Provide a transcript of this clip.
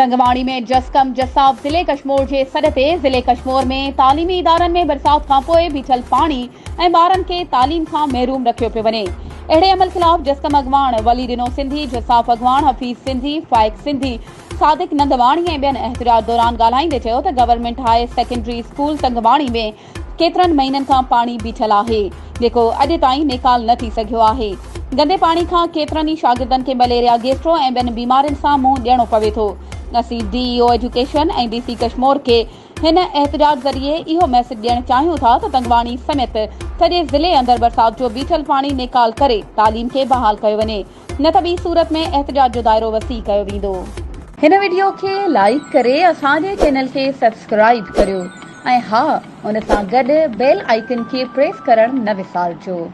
तंगवाणी में जसकम जसाब ज़िले कश्मीर के सॾ ते ज़िले कश्मीर में तालीमी इदारनि में बरसात खां पोइ बीठल पाणी ऐं ॿारनि खे तालीम खां महरूम रखियो पियो वञे। अहिड़े अमल ख़िलाफ़ जसकम अॻवान वली ॾिनो सिंधी, जसाफ अॻवान हफ़ीज़ सिंधी, फाइक सिंधी, सादिक नंदवाणी ऐं ॿियनि एहतजाज दौरान ॻाल्हाईंदे चयो त गवर्नमेंट हायर सेकेंडरी स्कूल तंगवाणी में केतिरनि महीननि खां पाणी बीठल आहे, जेको अॼु ताईं निकाल न थी सघियो आहे। गंदे पाणी खां केतिरनि ई शागिर्दनि खे मलेरिया, गैस्ट्रो ऐं ॿियनि बीमारियुनि सां मुंहुं ॾियणो पवे थो। असीं DEO एजुकेशन ऐं DC कश्मीर खे हिन एहतजाज ज़रिए इहो मैसेज ॾियणु चाहियूं था त तंगवाणी समेत सॼे ज़िले अंदरि बरसात जो बीठल पाणी निकाल करे तालीम खे बहाल कयो वञे, न त ॿी सूरत में एहतजाज जो दाइरो वसी कयो वेंदो। हिन वीडियो खे लाइक करे असांजे चैनल खे सब्सक्राइब करियो ऐं हा, उन सां गॾु बेल आइकन खे प्रेस करणु न विसारिजो।